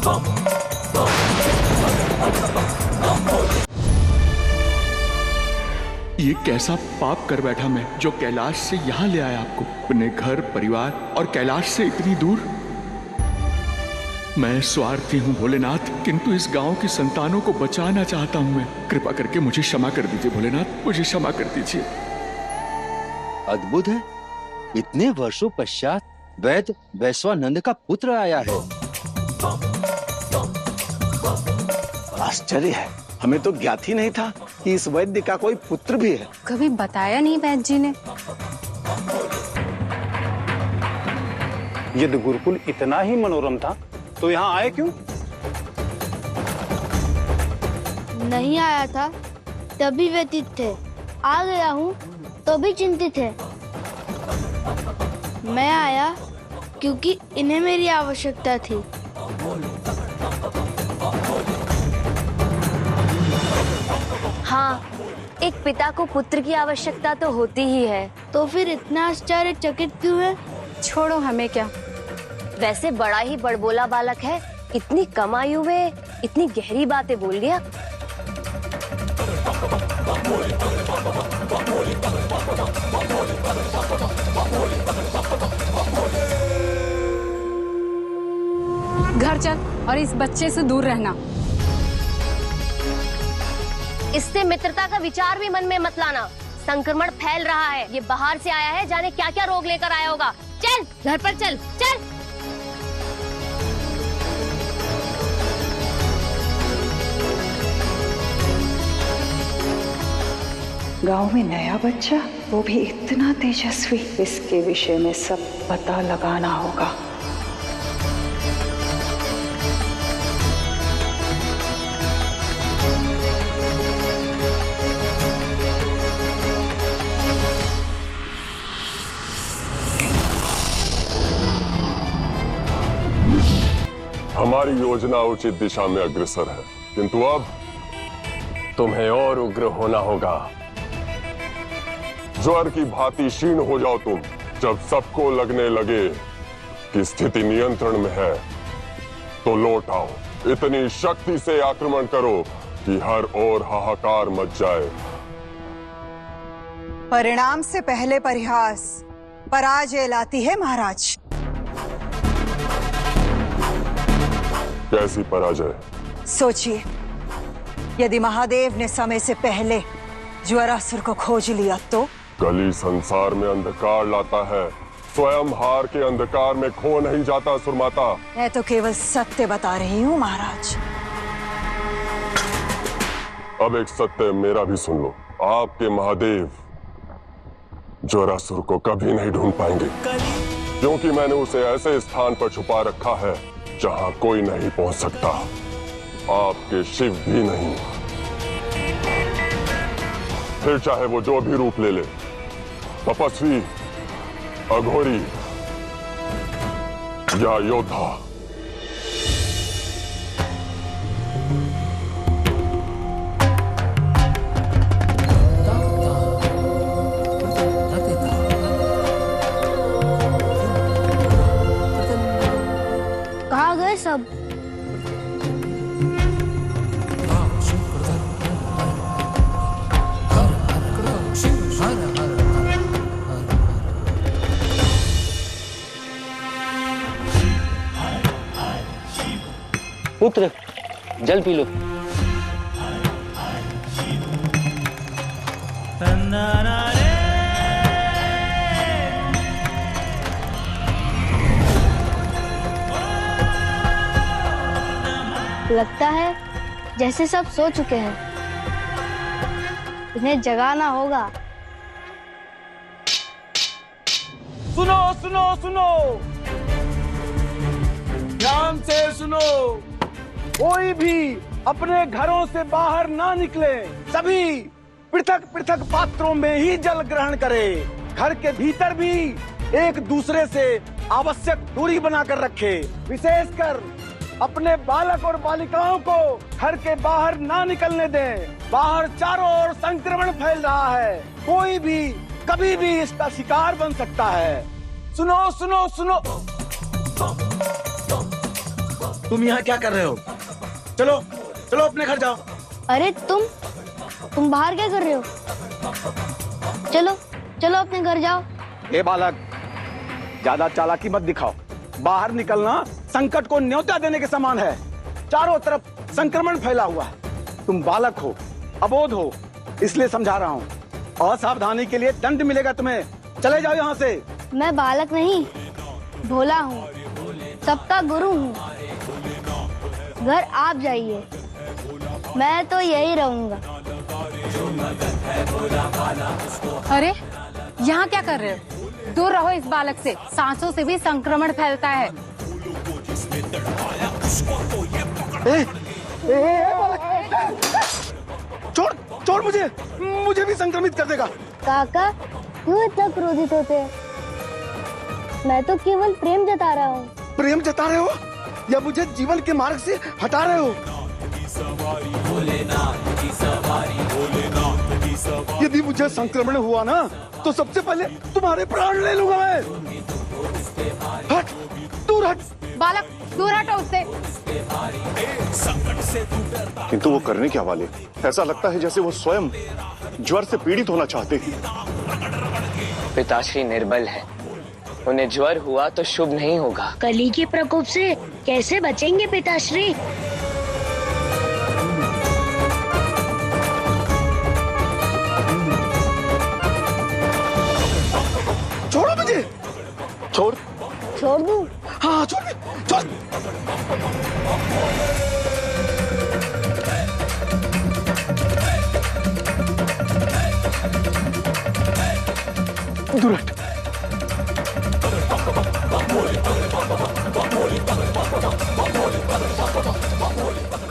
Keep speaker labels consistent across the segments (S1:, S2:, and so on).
S1: ये कैसा पाप कर बैठा मैं, जो कैलाश से यहाँ ले आया आपको, अपने घर परिवार और कैलाश से इतनी दूर। मैं स्वार्थी हूँ भोलेनाथ, किंतु इस गांव की संतानों को बचाना चाहता हूँ मैं। कृपा करके मुझे क्षमा कर दीजिए भोलेनाथ, मुझे क्षमा कर दीजिए।
S2: अद्भुत है, इतने वर्षों पश्चात वैद्य वैश्वानंद का पुत्र आया है।
S3: आश्चर्य है, हमें तो ज्ञात ही नहीं था कि इस वैद्य का कोई पुत्र भी है।
S4: कभी बताया नहीं वैद्य जी ने।
S5: यदि गुरुकुल इतना ही मनोरम था तो यहाँ आए क्यों?
S6: नहीं आया था तभी व्यतीत थे, आ गया हूँ तो भी चिंतित है। मैं आया क्योंकि इन्हें मेरी आवश्यकता थी।
S7: हाँ, एक पिता को पुत्र की आवश्यकता तो होती ही है।
S6: तो फिर इतना आश्चर्यचकित क्यों है?
S4: छोड़ो, हमें क्या।
S7: वैसे बड़ा ही बड़बोला बालक है, इतनी कम आयु में इतनी गहरी बातें बोल गया।
S4: घर चल और इस बच्चे से दूर रहना।
S7: इससे मित्रता का विचार भी मन में मत लाना। संक्रमण फैल रहा है, ये बाहर से आया है, जाने क्या क्या रोग लेकर आया होगा। चल घर पर चल, चल।
S8: गांव में नया बच्चा, वो भी इतना तेजस्वी, इसके विषय में सब पता लगाना होगा।
S9: हमारी योजना उचित दिशा में अग्रसर है, किंतु अब तुम्हें और उग्र होना होगा। ज्वर की भांति क्षीण हो जाओ तुम। जब सबको लगने लगे कि स्थिति नियंत्रण में है, तो लौट आओ। इतनी शक्ति से आक्रमण करो कि हर ओर हाहाकार मच जाए।
S8: परिणाम से पहले परिहास पराजय लाती है महाराज।
S9: कैसी पराजय?
S8: सोचिए, यदि महादेव ने समय से पहले ज्वरासुर को खोज लिया तो?
S9: कली संसार में अंधकार लाता है, स्वयं हार के अंधकार में खो नहीं जाता सुरमाता।
S8: मैं तो केवल सत्य बता रही हूँ महाराज।
S9: अब एक सत्य मेरा भी सुन लो। आपके महादेव ज्वरासुर को कभी नहीं ढूंढ पाएंगे, क्योंकि मैंने उसे ऐसे स्थान पर छुपा रखा है जहां कोई नहीं पहुंच सकता, आपके शिव भी नहीं। फिर चाहे वो जो भी रूप ले ले, तपस्वी, अघोरी या योद्धा।
S6: कहाँ गए सब?
S2: पुत्र, जल पी लो।
S6: लगता है जैसे सब सो चुके हैं, इन्हें जगाना होगा।
S3: सुनो सुनो सुनो, ध्यान से सुनो। कोई भी अपने घरों से बाहर ना निकले, सभी पृथक पृथक पात्रों में ही जल ग्रहण करे। घर के भीतर भी एक दूसरे से आवश्यक दूरी बनाकर रखे। विशेषकर अपने बालक और बालिकाओं को घर के बाहर ना निकलने दें। बाहर चारों ओर संक्रमण फैल रहा है, कोई भी कभी भी इसका शिकार बन सकता है। सुनो सुनो सुनो। तुम यहाँ क्या कर रहे हो? चलो चलो अपने घर जाओ।
S6: अरे तुम बाहर क्या कर रहे हो? चलो चलो अपने घर जाओ।
S3: ए बालक, ज्यादा चालाकी मत दिखाओ। बाहर निकलना संकट को न्योता देने के समान है। चारों तरफ संक्रमण फैला हुआ है। तुम बालक हो, अबोध हो, इसलिए समझा रहा हूँ। असावधानी के लिए दंड मिलेगा तुम्हें। चले जाओ यहाँ से।
S6: मैं बालक नहीं, भोला हूँ, सबका गुरु हूँ। घर आप जाइए, मैं तो यही रहूंगा।
S4: अरे यहाँ क्या कर रहे हो? दूर रहो इस बालक से, सांसों से भी संक्रमण फैलता है।
S3: छोड़ छोड़ मुझे भी संक्रमित कर देगा।
S6: काका क्यों इतना क्रोधित होते हैं? मैं तो केवल प्रेम जता रहा हूँ।
S3: प्रेम जता रहे हो या मुझे जीवन के मार्ग से हटा रहे हो? यदि मुझे संक्रमण हुआ ना तो सबसे पहले तुम्हारे प्राण ले लूंगा मैं। हट, दूर हट।
S4: बालक दूर हटो उससे।
S5: किंतु वो करने क्या वाले? ऐसा लगता है जैसे वो स्वयं ज्वर से पीड़ित होना चाहते हैं।
S10: पिताश्री निर्बल है, उन्हें ज्वर हुआ तो शुभ नहीं होगा।
S6: कली के प्रकोप से कैसे बचेंगे पिताश्री?
S3: छोड़ो मुझे।
S6: छोड़ दूं?
S3: हाँ छोड़ दे, छोड़। दूर हट।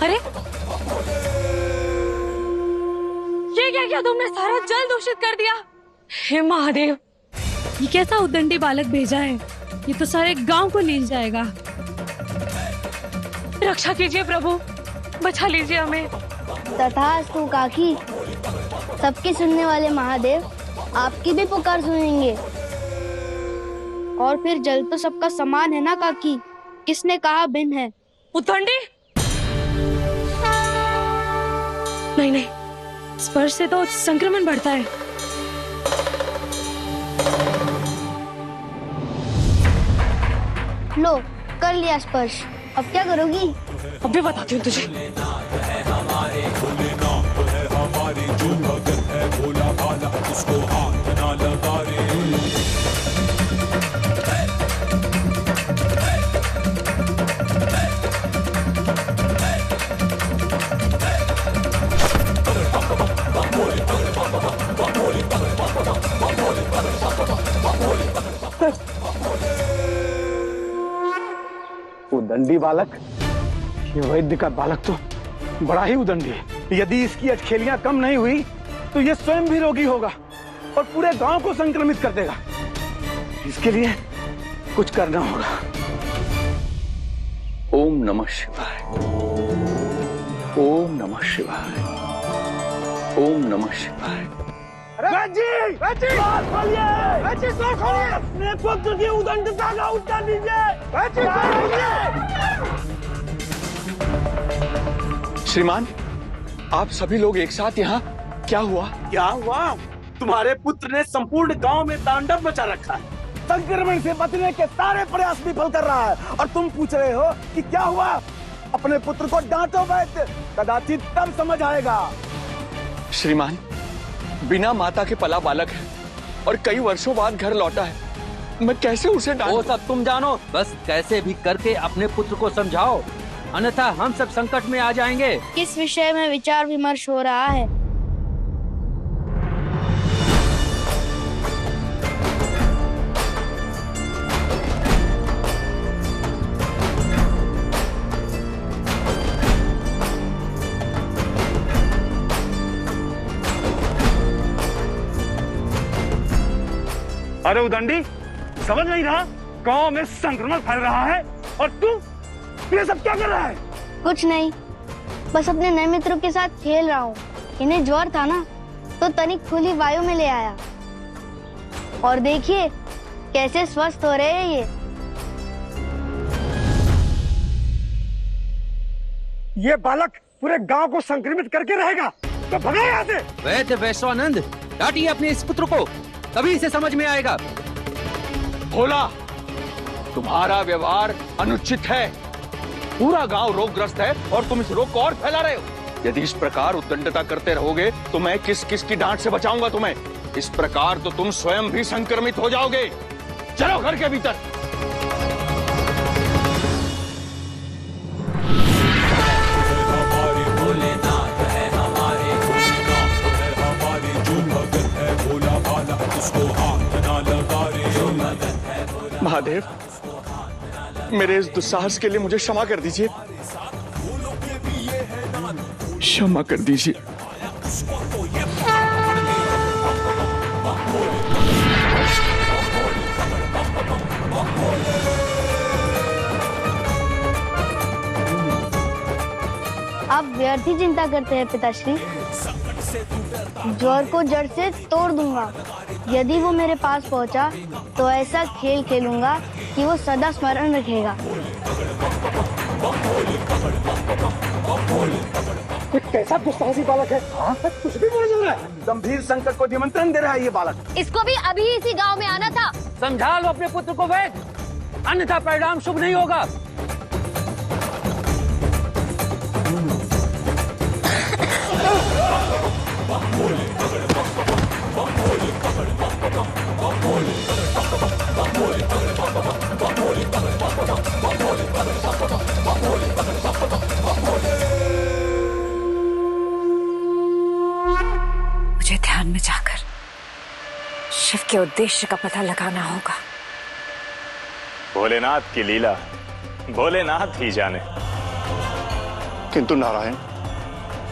S4: अरे ये क्या किया तुमने? सारा जल दूषित कर दिया। हे महादेव, ये कैसा उद्दंडी बालक भेजा है? ये तो सारे गांव को नील जाएगा। रक्षा कीजिए प्रभु, बचा लीजिए हमें।
S6: तथास्तु काकी, सबकी सुनने वाले महादेव आपकी भी पुकार सुनेंगे। और फिर जल तो सबका समान है ना काकी, किसने कहा भिन्न है?
S4: उद्दंडी नहीं नहीं, स्पर्श से तो संक्रमण बढ़ता है।
S6: लो कर लिया स्पर्श, अब क्या करोगी?
S4: अभी बताती हूँ तुझे।
S3: उदंडी बालक, ये वैद्य का बालक तो बड़ा ही उदंडी है। यदि इसकी अटखेलियां कम नहीं हुई तो ये स्वयं भी रोगी होगा और पूरे गांव को संक्रमित कर देगा। इसके लिए कुछ करना होगा।
S1: ओम नमः शिवाय, ओम नमः शिवाय, ओम नमः शिवाय।
S3: अपने पुत्र की उदंडता का उत्तर दीजिए।
S1: श्रीमान, आप सभी लोग एक साथ यहाँ, क्या हुआ?
S3: क्या हुआ? तुम्हारे पुत्र ने संपूर्ण गांव में तांडव मचा रखा है। संक्रमण से बचने के सारे प्रयास विफल कर रहा है और तुम पूछ रहे हो कि क्या हुआ? अपने पुत्र को डांटो वैद्य, कदाचित तब समझ आएगा।
S1: श्रीमान, बिना माता के पला बालक है और कई वर्षों बाद घर लौटा है। मैं कैसे उसे
S2: वो सब तुम जानो, बस कैसे भी करके अपने पुत्र को समझाओ, अन्यथा हम सब संकट में आ जाएंगे।
S6: किस विषय में विचार विमर्श हो रहा है?
S5: अरे उदंडी, समझ नहीं रहा? गांव में संक्रमण फैल रहा है और तू ये सब क्या कर रहा है?
S6: कुछ नहीं, बस अपने नए मित्रों के साथ खेल रहा हूँ। इन्हें ज्वर था ना, तो तनिक खुली वायु में ले आया और देखिए कैसे स्वस्थ हो रहे हैं ये।
S5: ये बालक पूरे गांव को संक्रमित करके रहेगा, तो भगा यहाँ से।
S2: वैद्य वैश्वानंद, डांटिए अपने इस पुत्र को, तभी इसे समझ में आएगा।
S1: भोला, तुम्हारा व्यवहार अनुचित है। पूरा गांव रोगग्रस्त है और तुम इस रोग को और फैला रहे हो। यदि इस प्रकार उद्दंडता करते रहोगे तो मैं किस किस की डांट से बचाऊंगा तुम्हें? इस प्रकार तो तुम स्वयं भी संक्रमित हो जाओगे। चलो घर के भीतर। महादेव, मेरे इस दुस्साहस के लिए मुझे क्षमा कर दीजिए, क्षमा कर दीजिए।
S6: आप व्यर्थ ही चिंता करते हैं पिताश्री। ज्वर को जड़ से तोड़ दूंगा। यदि वो मेरे पास पहुंचा तो ऐसा खेल खेलूंगा कि वो सदा स्मरण रखेगा।
S3: कैसा दुस्साहसी बालक है, कुछ भी बोल रहा है। गंभीर संकट को निमंत्रण दे रहा है ये बालक।
S7: इसको भी अभी इसी गांव में आना था।
S2: समझा लो अपने पुत्र को वैद्य, अन्यथा परिणाम शुभ नहीं होगा।
S8: मुझे ध्यान में जाकर शिव के उद्देश्य का पता लगाना होगा।
S11: भोलेनाथ की लीला भोलेनाथ ही जाने।
S12: किंतु नारायण,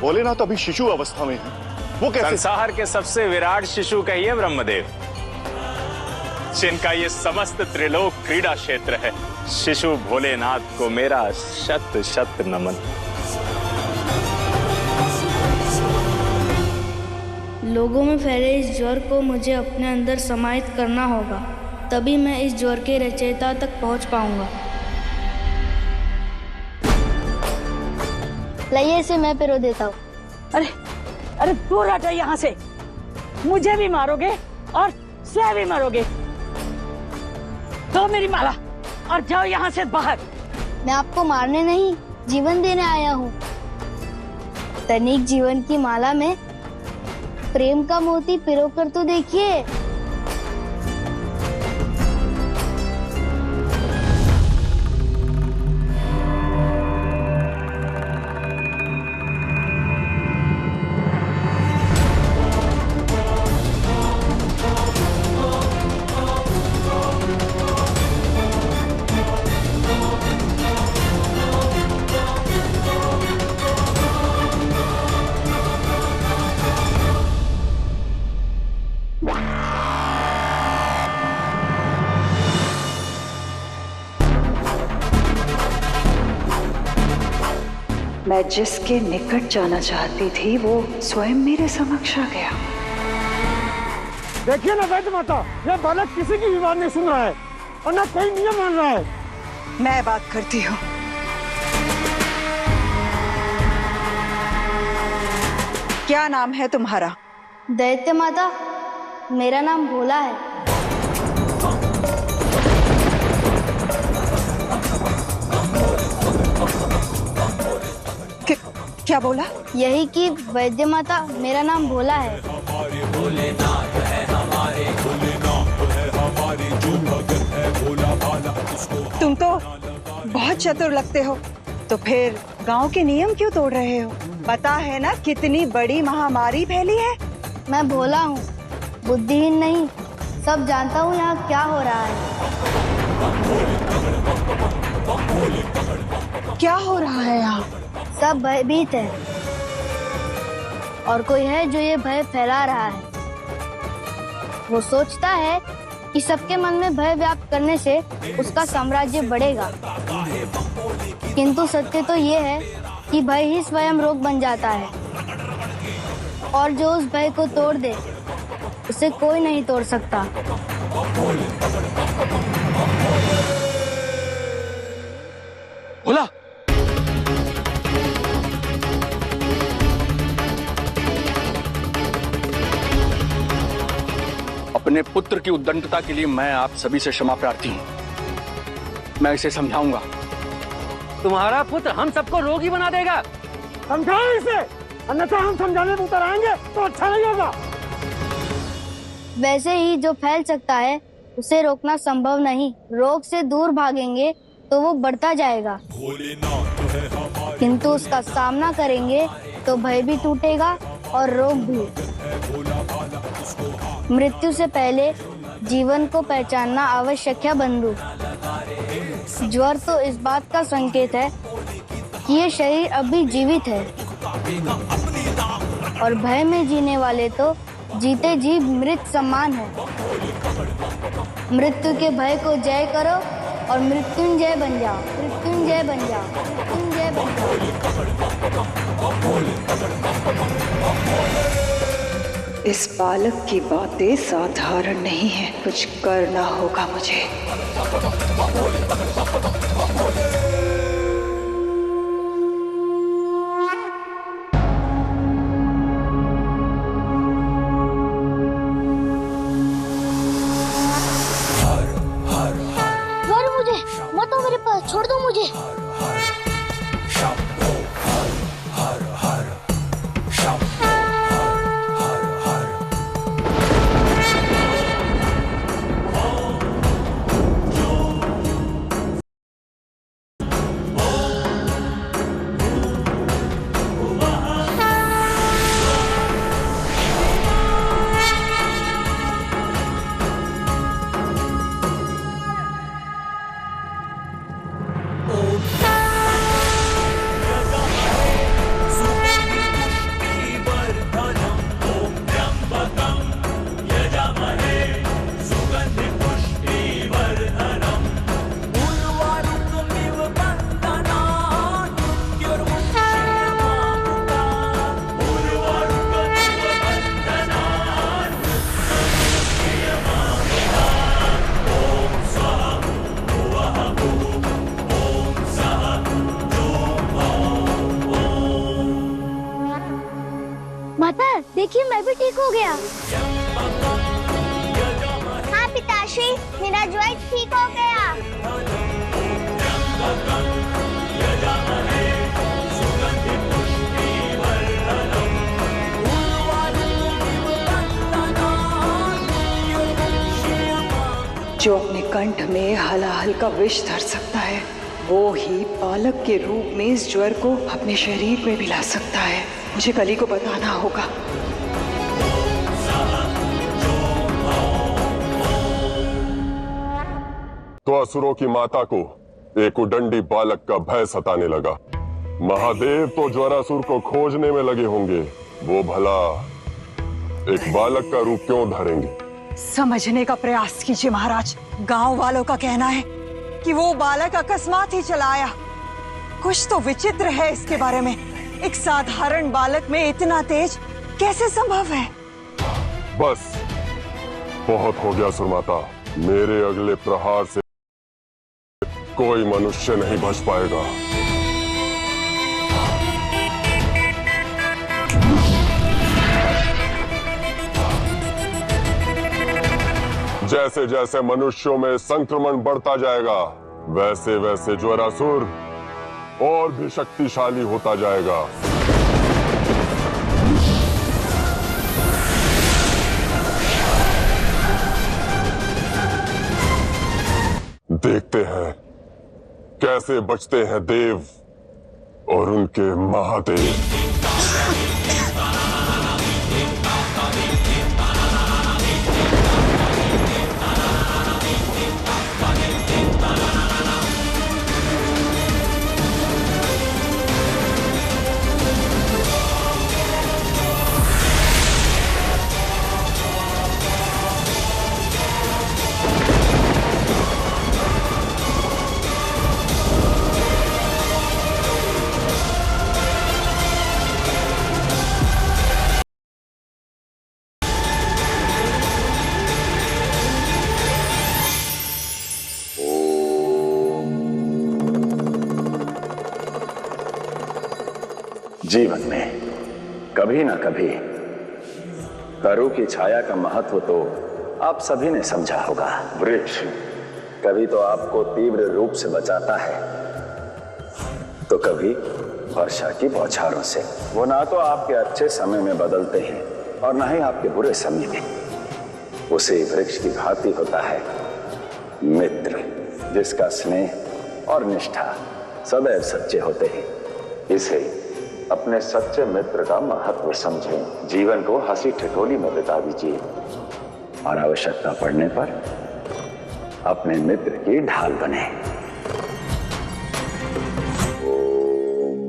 S12: भोलेनाथ अभी शिशु अवस्था में है, वो कैसे?
S11: संसार के सबसे विराट शिशु कहिए ब्रह्मदेव, जिनका ये समस्त त्रिलोक क्रीड़ा क्षेत्र है। शिशु भोलेनाथ को मेरा शत शत नमन।
S6: लोगों में फैले इस ज्वर को मुझे अपने अंदर समाहित करना होगा, तभी मैं इस ज्वर के रचयिता तक पहुंच पाऊंगा। लाइए इसे मैं पिरो देता हूँ।
S13: अरे अरे दूर हटो यहाँ से, मुझे भी मारोगे और स्वयं भी मरोगे। दो मेरी माला और जाओ यहाँ से बाहर।
S6: मैं आपको मारने नहीं, जीवन देने आया हूँ। तनिक जीवन की माला में प्रेम का मोती पिरो कर तो देखिए।
S8: मैं जिसके निकट जाना चाहती थी वो स्वयं मेरे समक्ष आ गया।
S3: देखिए ना वैद्य माता, यह बालक किसी की भी बात नहीं सुन रहा है और ना कोई नियम मान रहा है।
S8: मैं बात करती हूँ। क्या नाम है तुम्हारा?
S6: दैत्य माता, मेरा नाम भोला है।
S8: क्या बोला?
S6: यही कि वैद्य माता, मेरा नाम भोला है।
S8: तुम तो बहुत चतुर लगते हो, तो फिर गांव के नियम क्यों तोड़ रहे हो? पता है ना कितनी बड़ी महामारी फैली है।
S6: मैं भोला हूँ, बुद्धिहीन नहीं। सब जानता हूँ यहाँ क्या हो रहा है।
S8: क्या हो रहा है यहाँ?
S6: सब भयभीत है और कोई है जो ये भय फैला रहा है। वो सोचता है कि सबके मन में भय व्याप्त करने से उसका साम्राज्य बढ़ेगा, किंतु सत्य तो ये है कि भय ही स्वयं रोग बन जाता है और जो उस भय को तोड़ दे उसे कोई नहीं तोड़ सकता।
S1: भोला, अपने पुत्र की उद्दंडता के लिए मैं आप सभी से क्षमा प्रार्थी हूं। मैं इसे समझाऊंगा।
S2: तुम्हारा पुत्र हम सबको रोगी बना देगा।
S3: समझाओ इसे, अन्यथा हम समझाने में उतर आएंगे तो अच्छा नहीं होगा।
S6: वैसे ही जो फैल सकता है उसे रोकना संभव नहीं। रोग से दूर भागेंगे तो वो बढ़ता जाएगा, किंतु उसका सामना करेंगे तो भय भी टूटेगा और रोग भी। मृत्यु से पहले जीवन को पहचानना आवश्यक है बंधु। ज्वर तो इस बात का संकेत है कि ये शरीर अभी जीवित है, और भय में जीने वाले तो जीते जी मृत समान है। मृत्यु के भय को जय करो और मृत्युंजय बन जाओ, मृत्युंजय बन जाओ, मृत्युंजय बन जाओ।
S8: इस बालक की बातें साधारण नहीं है, कुछ करना होगा मुझे।
S6: मत आओ मेरे पास, छोड़ दो मुझे। माता देखिए, मैं भी ठीक हो गया। हाँ पिताश्री, मेरा ज्वर ठीक हो गया।
S8: जो अपने कंठ में हलाहल का विष धर सकता है, वो ही बालक के रूप में इस ज्वर को अपने शरीर में मिला सकता है। मुझे कली को बताना होगा।
S9: तो असुरों की माता को एक उदंडी बालक का भय सताने लगा। महादेव तो ज्वरासुर को खोजने में लगे होंगे, वो भला एक बालक का रूप क्यों धरेंगे?
S8: समझने का प्रयास कीजिए महाराज। गांव वालों का कहना है कि वो बालक अकस्मात ही चला आया। कुछ तो विचित्र है इसके बारे में। एक साधारण बालक में इतना तेज कैसे संभव है?
S9: बस बहुत हो गया सुरमाता। मेरे अगले प्रहार से कोई मनुष्य नहीं बच पाएगा। जैसे जैसे मनुष्यों में संक्रमण बढ़ता जाएगा, वैसे वैसे ज्वरासुर और भी शक्तिशाली होता जाएगा। देखते हैं कैसे बचते हैं देव और उनके महादेव।
S14: जीवन में कभी ना कभी करु की छाया का महत्व तो आप सभी ने समझा होगा, वृक्ष कभी तो आपको तीव्र रूप से बचाता है तो कभी वर्षा की बौछारों से। वो ना तो आपके अच्छे समय में बदलते हैं और ना ही आपके बुरे समय में। उसी वृक्ष की भांति होता है मित्र, जिसका स्नेह और निष्ठा सदैव सच्चे होते हैं। इसे अपने सच्चे मित्र का महत्व समझें, जीवन को हंसी ठिठोली में बिता दीजिए और आवश्यकता पड़ने पर अपने मित्र की ढाल बने।